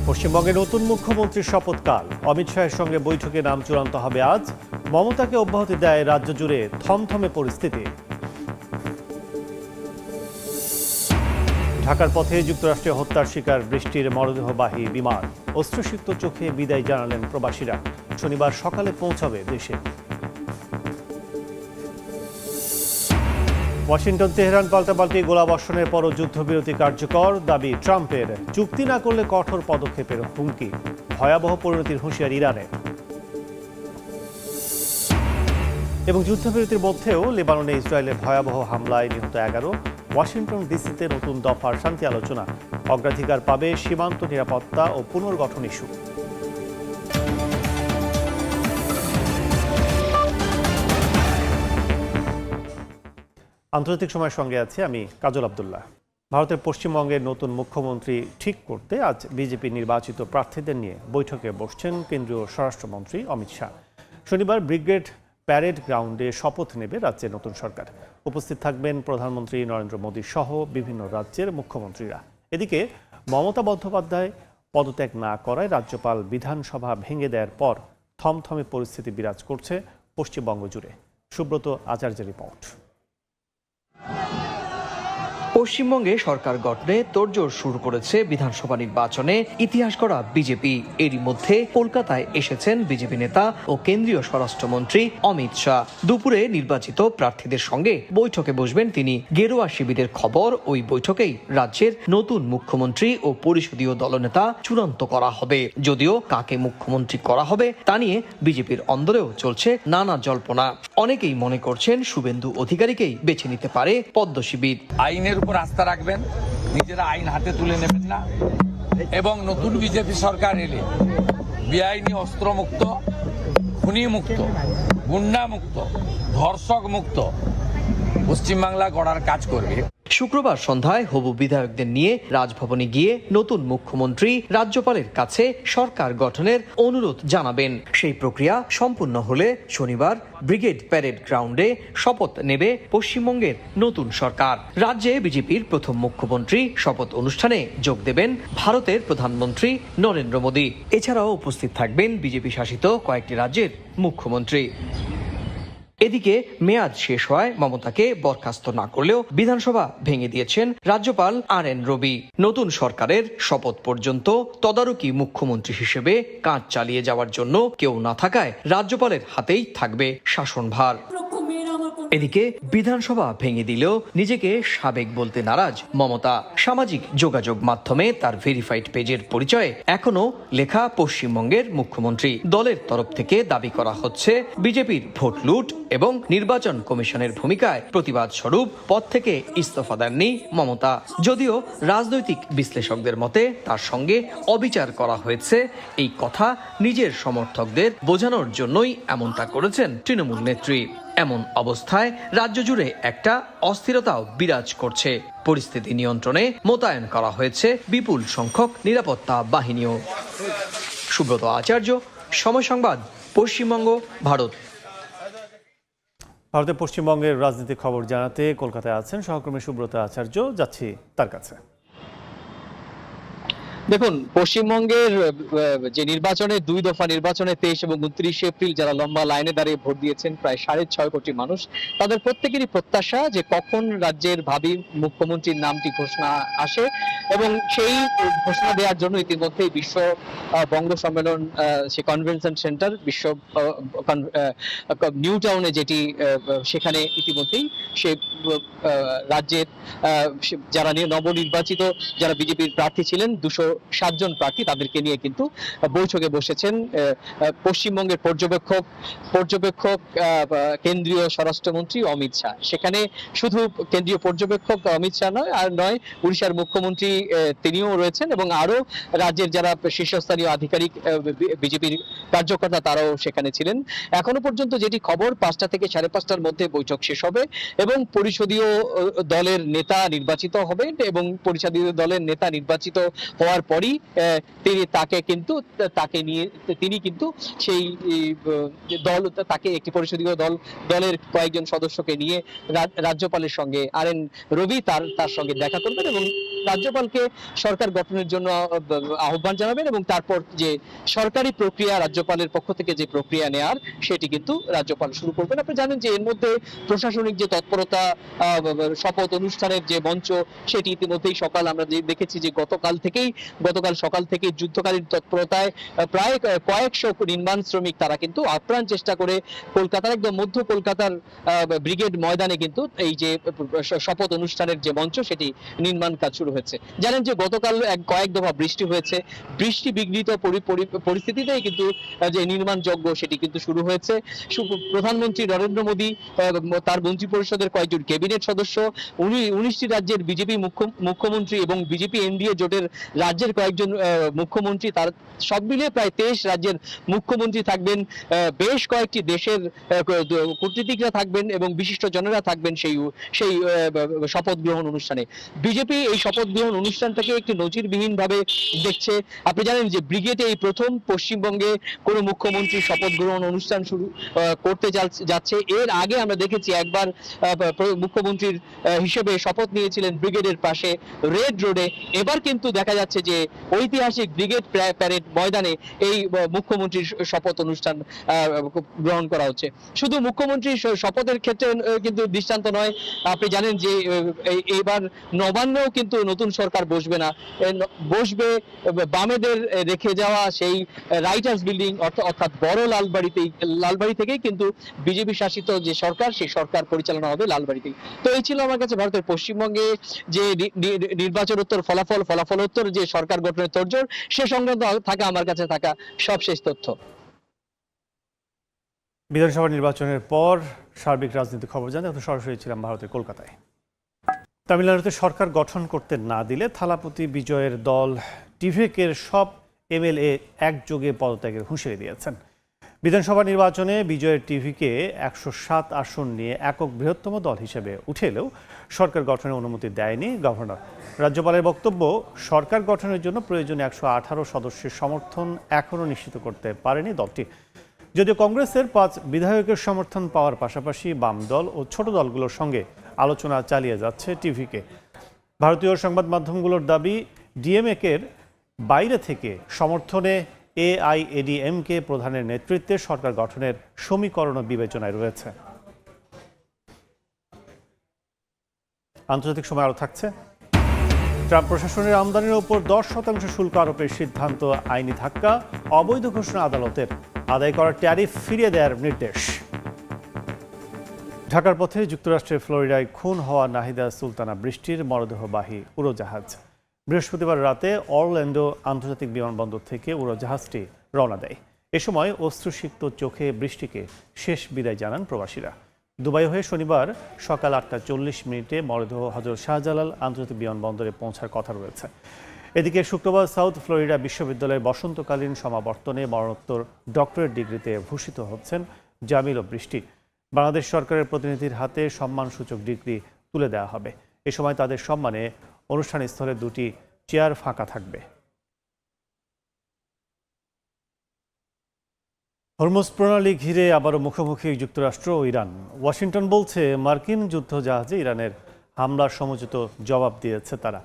পশ্চিমবঙ্গের নতুন মুখ্যমন্ত্রীর শপথকাল। অমিত শাহের সঙ্গে বৈঠকে নাম চূড়ান্ত হবে আজ। মমতাকে অব্যাহতি দেয় রাজ্য জুড়ে থমথমে পরিস্থিতি। ঢাকার পথে যুক্তরাষ্ট্রে হত্যার শিকার বৃষ্টির মরদেহবাহী বিমান। অশ্রুসিক্ত চোখে বিদায় জানালেন প্রবাসীরা। শনিবার সকালে পৌঁছাবে দেশে। ওয়াশিংটন তেহরান পাল্টাপাল্টি গোলাবর্ষণের পরও যুদ্ধবিরতি কার্যকর। দাবি ট্রাম্পের। চুক্তি না করলে কঠোর পদক্ষেপের হুমকি। ভয়াবহ পরিণতির হুঁশিয়ার ইরানে। এবং যুদ্ধবিরতির মধ্যেও লেবাননে ইসরায়েলের ভয়াবহ হামলায় নিহত 11। ওয়াশিংটন ডিসিতে নতুন দফার শান্তি আলোচনা। অগ্রাধিকার পাবে সীমান্ত নিরাপত্তা ও পুনর্গঠন ইস্যু। আন্তর্জাতিক সময়ের সঙ্গে আছে আমি কাজল আব্দুল্লাহ। ভারতের পশ্চিমবঙ্গের নতুন মুখ্যমন্ত্রী ঠিক করতে আজ বিজেপি নির্বাচিত প্রার্থীদের নিয়ে বৈঠকে বসছেন কেন্দ্রীয় স্বরাষ্ট্রমন্ত্রী অমিত শাহ। শনিবার ব্রিগেড প্যারেড গ্রাউন্ডে শপথ নেবে রাজ্যের নতুন সরকার। উপস্থিত থাকবেন প্রধানমন্ত্রী নরেন্দ্র মোদী সহ বিভিন্ন রাজ্যের মুখ্যমন্ত্রীরা। এদিকে মমতা বন্দ্যোপাধ্যায় পদত্যাগ না করায় রাজ্যপাল বিধানসভা ভেঙে দেওয়ার পর থমথমে পরিস্থিতি বিরাজ করছে পশ্চিমবঙ্গ জুড়ে। সুব্রত আচার্যের রিপোর্ট। পশ্চিমবঙ্গে সরকার গঠনে তোড়জোড় শুরু করেছে বিধানসভা নির্বাচনে ইতিহাস গড়া বিজেপি। এরই মধ্যে কলকাতায় এসেছেন বিজেপি নেতা ও কেন্দ্রীয় স্বরাষ্ট্রমন্ত্রী অমিত শাহ। দুপুরে নির্বাচিত প্রার্থীদের সঙ্গে বৈঠকে বসবেন তিনি। গেরুয়া শিবিরের খবর, ওই বৈঠকেই রাজ্যের নতুন মুখ্যমন্ত্রী ও পরিষদীয় দলনেতা চূড়ান্ত করা হবে। যদিও কাকে মুখ্যমন্ত্রী করা হবে তা নিয়ে বিজেপির অন্দরেও চলছে নানা জল্পনা। অনেকেই মনে করছেন শুভেন্দু অধিকারীকেই বেছে নিতে পারে পদ্ম শিবির। আইনের উপর আস্থা রাখবেন, নিজেরা আইন হাতে তুলে নেবেন না, এবং নতুন বিজেপি সরকার এলে বেআইনি অস্ত্রমুক্ত, খুনি মুক্ত, গুন্ডা মুক্ত, ধর্ষক মুক্ত পশ্চিমবাংলা গড়ার কাজ করবে। শুক্রবার সন্ধ্যায় হবু বিধায়কদের নিয়ে রাজভবনে গিয়ে নতুন মুখ্যমন্ত্রী রাজ্যপালের কাছে সরকার গঠনের অনুরোধ জানাবেন। সেই প্রক্রিয়া সম্পূর্ণ হলে শনিবার ব্রিগেড প্যারেড গ্রাউন্ডে শপথ নেবে পশ্চিমবঙ্গের নতুন সরকার। রাজ্যে বিজেপির প্রথম মুখ্যমন্ত্রী শপথ অনুষ্ঠানে যোগ দেবেন ভারতের প্রধানমন্ত্রী নরেন্দ্র মোদী। এছাড়াও উপস্থিত থাকবেন বিজেপি শাসিত কয়েকটি রাজ্যের মুখ্যমন্ত্রী। এদিকে মেয়াদ শেষ হওয়ায় মমতাকে বরখাস্ত না করলেও বিধানসভা ভেঙে দিয়েছেন রাজ্যপাল RN রবি। নতুন সরকারের শপথ পর্যন্ত তদারকি মুখ্যমন্ত্রী হিসেবে কাজ চালিয়ে যাওয়ার জন্য কেউ না থাকায় রাজ্যপালের হাতেই থাকবে শাসনভার। এদিকে বিধানসভা ভেঙে দিলেও নিজেকে সাবেক বলতে নারাজ মমতা। সামাজিক যোগাযোগ মাধ্যমে তার ভেরিফাইড পেজের পরিচয়ে এখনো লেখা পশ্চিমবঙ্গের মুখ্যমন্ত্রী। দলের তরফ থেকে দাবি করা হচ্ছে বিজেপির ভোট লুট এবং নির্বাচন কমিশনের ভূমিকায় প্রতিবাদ স্বরূপ পদ থেকে ইস্তফা দেননি মমতা। যদিও রাজনৈতিক বিশ্লেষকদের মতে তার সঙ্গে অবিচার করা হয়েছে, এই কথা নিজের সমর্থকদের বোঝানোর জন্যই এমনটা করেছেন তৃণমূল নেত্রী। এমন অবস্থায় রাজ্য জুড়ে একটা অস্থিরতাও বিরাজ করছে। পরিস্থিতি নিয়ন্ত্রণে মোতায়েন করা হয়েছে বিপুল সংখ্যক নিরাপত্তা বাহিনীও। সুব্রত আচার্য, সময় সংবাদ, পশ্চিমবঙ্গ, ভারত। ভারতের পশ্চিমবঙ্গের রাজনীতির খবর জানাতে কলকাতায় আছেন সহকর্মী সুব্রত আচার্য। যাচ্ছি তার কাছে। দেখুন, পশ্চিমবঙ্গের যে নির্বাচনে 2 দফা নির্বাচনে 23 এবং 29 এপ্রিল যারা লম্বা লাইনে দাঁড়িয়ে ভোট দিয়েছেন প্রায় 6.5 কোটি মানুষ, তাদের প্রত্যেকেরই প্রত্যাশা যে কখন রাজ্যের ভাবী মুখ্যমন্ত্রীর নামটি ঘোষণা আসে, এবং সেই ঘোষণা দেওয়ার জন্য ইতিমধ্যেই বিশ্ব বঙ্গ সম্মেলন সে কনভেনশন সেন্টার বিশ্ব নিউ টাউনে যেটি, সেখানে ইতিমধ্যেই সে রাজ্যের যারা নবনির্বাচিত যারা বিজেপির প্রার্থী ছিলেন 207 জন প্রার্থী, তাদেরকে নিয়ে কিন্তু বৈঠকে বসেছেন পশ্চিমবঙ্গের পর্যবেক্ষক কেন্দ্রীয় স্বরাষ্ট্রমন্ত্রী অমিত শাহ। সেখানে শুধু কেন্দ্রীয় পর্যবেক্ষক অমিত শাহ নয়, উড়িষ্যার মুখ্যমন্ত্রী তিনিও রয়েছেন, এবং আরো রাজ্যের যারা শীর্ষস্থানীয় আধিকারিক বিজেপির কার্যকর্তা তারাও সেখানে ছিলেন। এখনো পর্যন্ত যেটি খবর, 5টা থেকে 5:30টার মধ্যে বৈঠক শেষ হবে এবং পরিষদীয় দলের নেতা নির্বাচিত হবেন, এবং পরিষদীয় দলের নেতা নির্বাচিত হওয়ার পরই তাকে নিয়ে তিনি কিন্তু সেই দল তাকে একটি পরিষদীয় দলের কয়েকজন সদস্যকে নিয়ে রাজ্যপালের সঙ্গে RN রবি তার সঙ্গে দেখা করবেন এবং রাজ্যপালকে সরকার গঠনের জন্য আহ্বান জানাবেন এবং তারপর যে সরকারি প্রক্রিয়া রাজ্যপালের পক্ষ থেকে যে প্রক্রিয়া নেয়ার সেটি কিন্তু রাজ্যপাল শুরু করবেন। আপনি জানেন যে এর মধ্যে প্রশাসনিক যে তৎপরতা, শপথ অনুষ্ঠানের যে মঞ্চ, সেটি ইতিমধ্যেই আমরা দেখেছি যে গতকাল সকাল থেকেই যুদ্ধকালীন তৎপরতায় প্রায় কয়েকশো নির্মাণ শ্রমিক তারা কিন্তু আপ্রাণ চেষ্টা করে কলকাতার একদম মধ্য কলকাতার ব্রিগেড ময়দানে কিন্তু এই যে শপথ অনুষ্ঠানের যে মঞ্চ সেটি নির্মাণ কাজ শুরু হয়েছে। জানেন যে গতকাল কয়েক দফা বৃষ্টি হয়েছে, বৃষ্টি বিঘ্নিত পরিস্থিতিতেই কিন্তু যে নির্মাণ যজ্ঞ সেটি কিন্তু শুরু হয়েছে। প্রধানমন্ত্রী নরেন্দ্র মোদী, তার মন্ত্রী পরিষদের কয়েকজন ক্যাবিনেট সদস্য, 19টি রাজ্যের বিজেপি মুখ্যমন্ত্রী এবং বিজেপি NDA জোটের রাজ্যের কয়েকজন মুখ্যমন্ত্রী, তার সব মিলিয়ে প্রায় 23 রাজ্যের মুখ্যমন্ত্রী থাকবেন, বেশ কয়েকটি দেশের কূটনীতিকরা থাকবেন এবং বিশিষ্ট জনেরা থাকবেন সেই শপথ গ্রহণ অনুষ্ঠানে। বিজেপি এই শপথ গ্রহণ অনুষ্ঠানটাকে একটি নজিরবিহীন ভাবে দেখছে। আপনি জানেন যে ব্রিগেডে এই প্রথম পশ্চিমবঙ্গে কোনো মুখ্যমন্ত্রী শপথ গ্রহণ অনুষ্ঠান শুরু করতে যাচ্ছে। এর আগে আমরা দেখেছি একবার মুখ্যমন্ত্রীর হিসেবে শপথ নিয়েছিলেন ব্রিগেডের পাশে রেড রোডে। এবার কিন্তু দেখা যাচ্ছে যে ঐতিহাসিক ব্রিগেড প্যারেড ময়দানে এই মুখ্যমন্ত্রীর শপথ অনুষ্ঠান গ্রহণ করা হচ্ছে। শুধু মুখ্যমন্ত্রীর শপথের ক্ষেত্রে কিন্তু দৃষ্টান্ত নয়, আপনি জানেন যে এবার নবান্নেও কিন্তু নতুন সরকার বসবে না, বসবে বামেদের রেখে যাওয়া সেই রাইটার্স বিল্ডিং অর্থাৎ বড় লালবাড়ি থেকেই কিন্তু বিজেপি শাসিত যে সরকার, সেই সরকার পরিচালনা হবে লালবাড়িতেই। তো এই ছিল আমার কাছে ভারতের পশ্চিমবঙ্গে যে নির্বাচনোত্তর ফলাফলোত্তর যে সরকার গঠনের তোড়জোড়, সে সংক্রান্ত আমার কাছে থাকা সবশেষ তথ্য। বিধানসভা নির্বাচনের পর সার্বিক রাজনৈতিক খবর জানতে আমরা সরাসরি ছিলাম ভারতের কলকাতায়। তামিলনাড়ুতে সরকার গঠন করতে না দিলে থালাপতি বিজয়ের দল টিভেকের সব MLA একযোগে পদত্যাগের হুঁশিয়ারি দিয়েছেন। বিধানসভা নির্বাচনে বিজয়ের টিভিকে 107 আসন নিয়ে একক বৃহত্তম দল হিসেবে উঠে এলেও সরকার গঠনের অনুমতি দেয়নি গভর্নর। রাজ্যপালের বক্তব্য, সরকার গঠনের জন্য প্রয়োজনীয় 118 সদস্যের সমর্থন এখনও নিশ্চিত করতে পারেনি দলটি। যদিও কংগ্রেসের 5 বিধায়কের সমর্থন পাওয়ার পাশাপাশি বাম দল ও ছোট দলগুলোর সঙ্গে আলোচনা চালিয়ে যাচ্ছে টিভিকে। ভারতীয় সংবাদ মাধ্যমগুলোর দাবি, ডিএমএকের বাইরে থেকে সমর্থনে AIADMK প্রধানের নেতৃত্বে সরকার গঠনের সমীকরণ বিবেচনায় রয়েছে। আন্তর্জাতিক সময় আরও থাকছে। ট্রাম্প প্রশাসনের আমদানির ওপর 10% শুল্ক আরোপের সিদ্ধান্ত আইনি ধাক্কা, অবৈধ ঘোষণা আদালতের, আদায় করা ট্যারিফ ফিরিয়ে দেওয়ার নির্দেশ। ঢাকার পথে যুক্তরাষ্ট্রের ফ্লোরিডায় খুন হওয়া নাহিদা সুলতানা বৃষ্টির মরদেহবাহী উড়োজাহাজ বৃহস্পতিবার রাতে অরল্যান্ডো আন্তর্জাতিক বিমানবন্দর থেকে উড়োজাহাজটি রওনা দেয়। এ সময় অশ্রুসিক্ত চোখে বৃষ্টিকে শেষ বিদায় জানান প্রবাসীরা। দুবাই হয়ে শনিবার সকাল 8:40 মরদেহ হযরত শাহজালাল আন্তর্জাতিক বিমানবন্দরে পৌঁছার কথা রয়েছে। এদিকে শুক্রবার সাউথ ফ্লোরিডা বিশ্ববিদ্যালয়ের বসন্তকালীন সমাবর্তনে মরণোত্তর ডক্টরেট ডিগ্রিতে ভূষিত হচ্ছেন জামিল ও বৃষ্টি। বাংলাদেশ সরকারের প্রতিনিধির হাতে সম্মানসূচক ডিগ্রি তুলে দেওয়া হবে। এ সময় তাদের সম্মানে অনুষ্ঠানস্থলে 2টি চেয়ার ফাঁকা থাকবে। হরমুজ প্রণালী ঘিরে আবারও মুখোমুখি যুক্তরাষ্ট্র ও ইরান। ওয়াশিংটন বলছে, মার্কিন যুদ্ধজাহাজে ইরানের হামলার সমুচিত জবাব দিয়েছে তারা।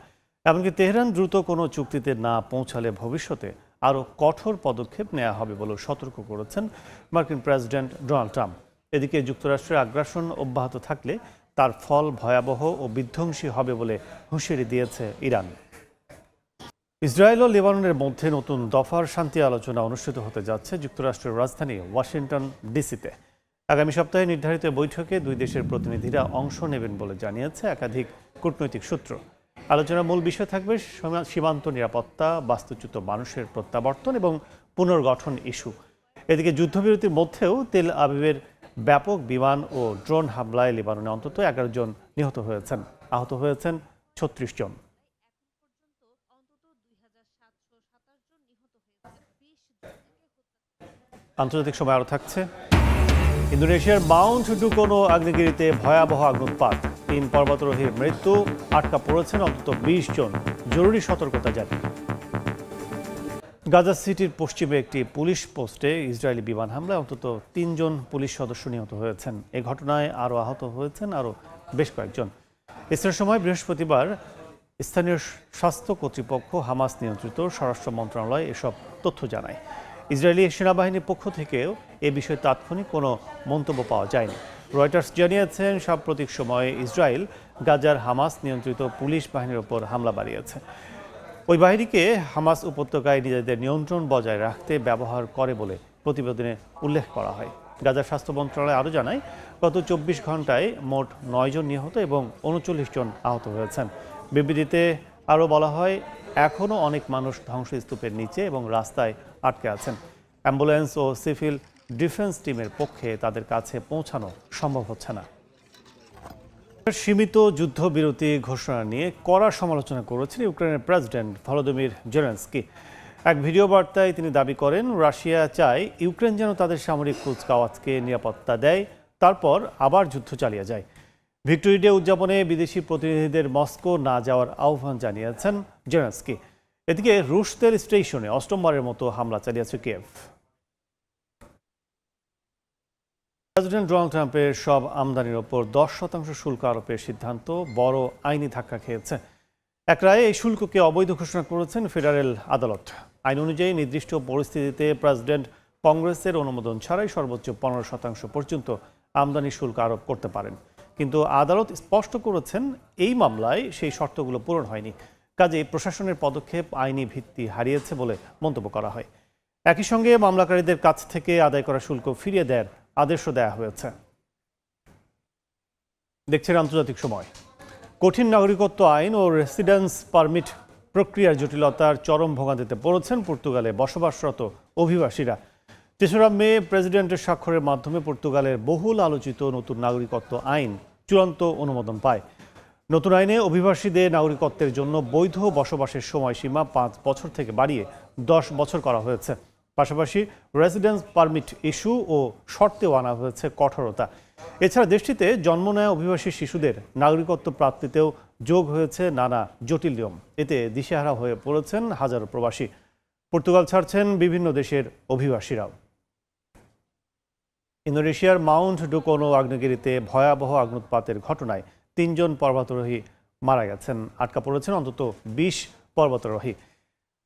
এমনকি তেহরান দ্রুত কোনো চুক্তিতে না পৌঁছালে ভবিষ্যতে আরও কঠোর পদক্ষেপ নেওয়া হবে বলে সতর্ক করেছেন মার্কিন প্রেসিডেন্ট ডোনাল্ড ট্রাম্প। এদিকে যুক্তরাষ্ট্রের আগ্রাসন অব্যাহত থাকলে তার ফল ভয়াবহ ও বিধ্বংসী হবে বলে হুঁশিয়ারি দিয়েছে ইরান। ইসরায়েল ও লেবাননের মধ্যে নতুন দফার শান্তি আলোচনা অনুষ্ঠিত হতে যাচ্ছে যুক্তরাষ্ট্রের রাজধানী ওয়াশিংটন ডিসিতে। আগামী সপ্তাহে নির্ধারিত বৈঠকে দুই দেশের প্রতিনিধিরা অংশ নেবেন বলে জানিয়েছে একাধিক কূটনৈতিক সূত্র। আলোচনার মূল বিষয় থাকবে সীমান্ত নিরাপত্তা, বাস্তুচ্যুত মানুষের প্রত্যাবর্তন এবং পুনর্গঠন ইস্যু। এদিকে যুদ্ধবিরতির মধ্যেও তেল আবিবের ব্যাপক বিমান ও ড্রোন হামলায় লেবাননে অন্তত 11 জন নিহত হয়েছেন, আহত হয়েছেন 36 জন। আন্তর্জাতিক সময় আরও থাকছে। ইন্দোনেশিয়ার মাউন্ট ডুকোনো আগ্নেয়গিরিতে ভয়াবহ অগ্নুৎপাত, 3 পর্বতারোহীর মৃত্যু, আটকা পড়েছেন অন্তত 20 জন, জরুরি সতর্কতা জারি। গাজা সিটির পশ্চিমে একটি পুলিশ পোস্টে ইসরায়েলি বিমান হামলায় অন্তত 3 জন পুলিশ সদস্য নিহত হয়েছেন। এই ঘটনায় আরও আহত হয়েছেন আরও বেশ কয়েকজন। ইসরায়েল সময় বৃহস্পতিবার স্থানীয় স্বাস্থ্য কর্তৃপক্ষ হামাস নিয়ন্ত্রিত স্বরাষ্ট্র মন্ত্রণালয় এসব তথ্য জানায়। ইসরায়েলি সেনাবাহিনীর পক্ষ থেকেও এ বিষয়ে তাৎক্ষণিক কোনো মন্তব্য পাওয়া যায়নি। রয়টার্স জানিয়েছেন, সাম্প্রতিক সময়ে ইসরায়েল গাজার হামাস নিয়ন্ত্রিত পুলিশ বাহিনীর ওপর হামলা বাড়িয়েছে। ওই বাহিনীকে হামাস উপত্যকায় নিজেদের নিয়ন্ত্রণ বজায় রাখতে ব্যবহার করে বলে প্রতিবেদনে উল্লেখ করা হয়। গাজার স্বাস্থ্য মন্ত্রণালয় আরও জানায়, গত 24 ঘন্টায় মোট 9 জন নিহত এবং 39 জন আহত হয়েছেন। বিবৃতিতে আরও বলা হয়, এখনও অনেক মানুষ ধ্বংসস্তূপের নিচে এবং রাস্তায় আটকে আছেন। অ্যাম্বুলেন্স ও সিভিল ডিফেন্স টিমের পক্ষে তাদের কাছে পৌঁছানো সম্ভব হচ্ছে না। সীমিত যুদ্ধবিরতি ঘোষণা নিয়ে কড়া সমালোচনা করেছেন ইউক্রেনের প্রেসিডেন্ট ভলোদিমির জেলেনস্কি। এক ভিডিও বার্তায় তিনি দাবি করেন, রাশিয়া চায় ইউক্রেন যেন তাদের সামরিক কুচকাওয়াজকে নিরাপত্তা দেয়, তারপর আবার যুদ্ধ চালিয়ে যায়। ভিক্টোরি ডে উদযাপনে বিদেশি প্রতিনিধিদের মস্কো না যাওয়ার আহ্বান জানিয়েছেন জেলেনস্কি। এদিকে রুশ তেল স্টেশনে অষ্টমবারের মতো হামলা চালিয়েছে কিয়েভ। প্রেসিডেন্ট ডোনাল্ড ট্রাম্পের সব আমদানির ওপর 10% শুল্ক আরোপের সিদ্ধান্ত বড় আইনি ধাক্কা খেয়েছে। এক রায়ে এই শুল্ককে অবৈধ ঘোষণা করেছেন ফেডারেল আদালত। আইন অনুযায়ী নির্দিষ্ট পরিস্থিতিতে প্রেসিডেন্ট কংগ্রেসের অনুমোদন ছাড়াই সর্বোচ্চ 15% পর্যন্ত আমদানি শুল্ক আরোপ করতে পারেন। কিন্তু আদালত স্পষ্ট করেছেন, এই মামলায় সেই শর্তগুলো পূরণ হয়নি। কাজেই প্রশাসনের পদক্ষেপ আইনি ভিত্তি হারিয়েছে বলে মন্তব্য করা হয়। একই সঙ্গে মামলাকারীদের কাছ থেকে আদায় করা শুল্ক ফিরিয়ে দেওয়ার আদেশও দেওয়া হয়েছে। দেখছেন আন্তর্জাতিক সময়। কঠিন নাগরিকত্ব আইন ও রেসিডেন্স পারমিট প্রক্রিয়ার জটিলতার চরম ভোগান্তিতে পড়েছেন পর্তুগালে বসবাসরত অভিবাসীরা। 3রা মে প্রেসিডেন্টের স্বাক্ষরের মাধ্যমে পর্তুগালের বহুল আলোচিত নতুন নাগরিকত্ব আইন চূড়ান্ত অনুমোদন পায়। নতুন আইনে অভিবাসীদের নাগরিকত্বের জন্য বৈধ বসবাসের সময়সীমা 5 বছর থেকে বাড়িয়ে 10 বছর করা হয়েছে। পাশাপাশি রেসিডেন্স পারমিট ইস্যু ও শর্তেও আনা হয়েছে কঠোরতা। এছাড়া দেশটিতে জন্ম নেওয়া অভিবাসী শিশুদের নাগরিকত্ব প্রাপ্তিতেও যোগ হয়েছে নানা জটিল নিয়ম। এতে দিশেহারা হয়ে পড়েছেন হাজারো প্রবাসী। পর্তুগাল ছাড়ছেন বিভিন্ন দেশের অভিবাসীরাও। ইন্দোনেশিয়ার মাউন্ট ডুকোনো আগ্নেয়গিরিতে ভয়াবহ অগ্নুৎপাতের ঘটনায় 3 জন পর্বতারোহী মারা গেছেন। আটকা পড়েছেন অন্তত 20 পর্বতারোহী।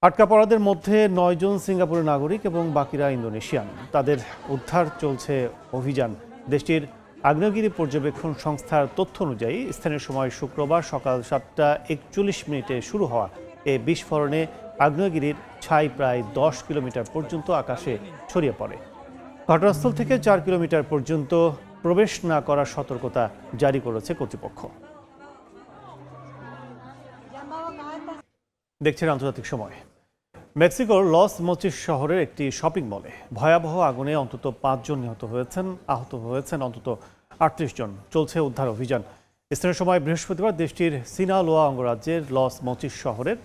আটকা পড়াদের মধ্যে 9 জন সিঙ্গাপুরের নাগরিক এবং বাকিরা ইন্দোনেশিয়ান। তাদের উদ্ধার চলছে অভিযান। দেশটির আগ্নেয়গিরি পর্যবেক্ষণ সংস্থার তথ্য অনুযায়ী স্থানীয় সময় শুক্রবার সকাল 7:41 শুরু হওয়া এই বিস্ফোরণে আগ্নেয়গিরির ছাই প্রায় 10 কিলোমিটার পর্যন্ত আকাশে ছড়িয়ে পড়ে। ঘটনাস্থল থেকে 4 কিলোমিটার পর্যন্ত প্রবেশ না করার সতর্কতা জারি করেছে কর্তৃপক্ষ। দেখছেন আন্তর্জাতিক সময়। মেক্সিকোর লস মোচিস শহরের একটি শপিং মলে ভয়াবহ আগুনে অন্তত 5 জন নিহত হয়েছেন, আহত হয়েছেন অন্তত 38 জন। চলছে উদ্ধার অভিযান। স্থানীয় সময় বৃহস্পতিবার দেশটির সিনালোয়া অঙ্গরাজ্যের লস মোচিস শহরের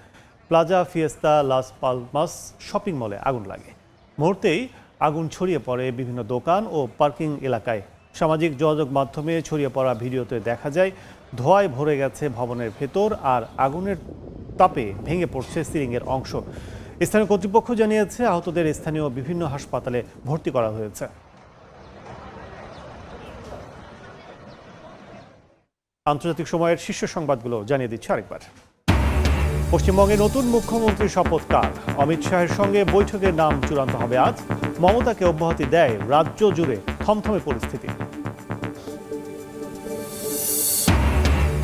প্লাজা ফিয়েস্তা লাস পালমাস শপিং মলে আগুন লাগে। মুহূর্তেই আগুন ছড়িয়ে পড়ে বিভিন্ন দোকান ও পার্কিং এলাকায়। সামাজিক যোগাযোগ মাধ্যমে ছড়িয়ে পড়া ভিডিওতে দেখা যায় ধোঁয়ায় ভরে গেছে ভবনের ভেতর আর আগুনের তাপে ভেঙে পড়ছে সিলিংয়ের অংশ। স্থানীয় কর্তৃপক্ষ জানিয়েছে, আহতদের স্থানীয় বিভিন্ন হাসপাতালে ভর্তি করা হয়েছে। আন্তর্জাতিক সময়ের শীর্ষ সংবাদগুলো জানিয়ে দিচ্ছে আরেকবার। পশ্চিমবঙ্গে নতুন মুখ্যমন্ত্রীর শপথ কাল। অমিত শাহের সঙ্গে বৈঠকের নাম চূড়ান্ত হবে আজ। মমতাকে অব্যাহতি দেয় রাজ্য জুড়ে থমথমে পরিস্থিতি।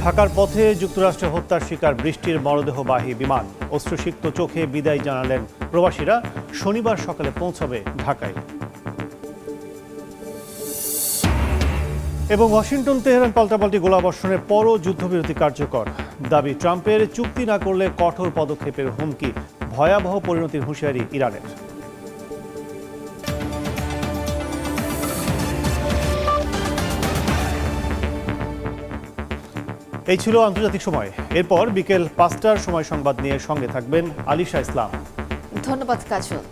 ঢাকার পথে যুক্তরাষ্ট্রে হত্যার শিকার বৃষ্টির মরদেহবাহী বিমান। অশ্রুসিক্ত চোখে বিদায় জানালেন প্রবাসীরা। শনিবার সকালে পৌঁছাবে ঢাকায়। এবং ওয়াশিংটন তেহরান পাল্টাপাল্টি গোলাবর্ষণের পরও যুদ্ধবিরতি কার্যকর। দাবি ট্রাম্পের, চুক্তি না করলে কঠোর পদক্ষেপের হুমকি। ভয়াবহ পরিণতির হুঁশিয়ারি ইরানের। এই ছিল আন্তর্জাতিক সময়। এরপর বিকেল 5টার সময় সংবাদ নিয়ে সঙ্গে থাকবেন আলিশা ইসলাম। ধন্যবাদ কাজল।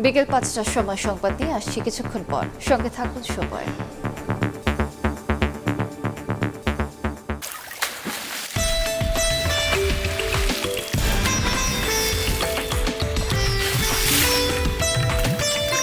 বিকেল 5টার সময় সংবাদ নিয়ে আসছি কিছুক্ষণ পর। সঙ্গে থাকুন সময়।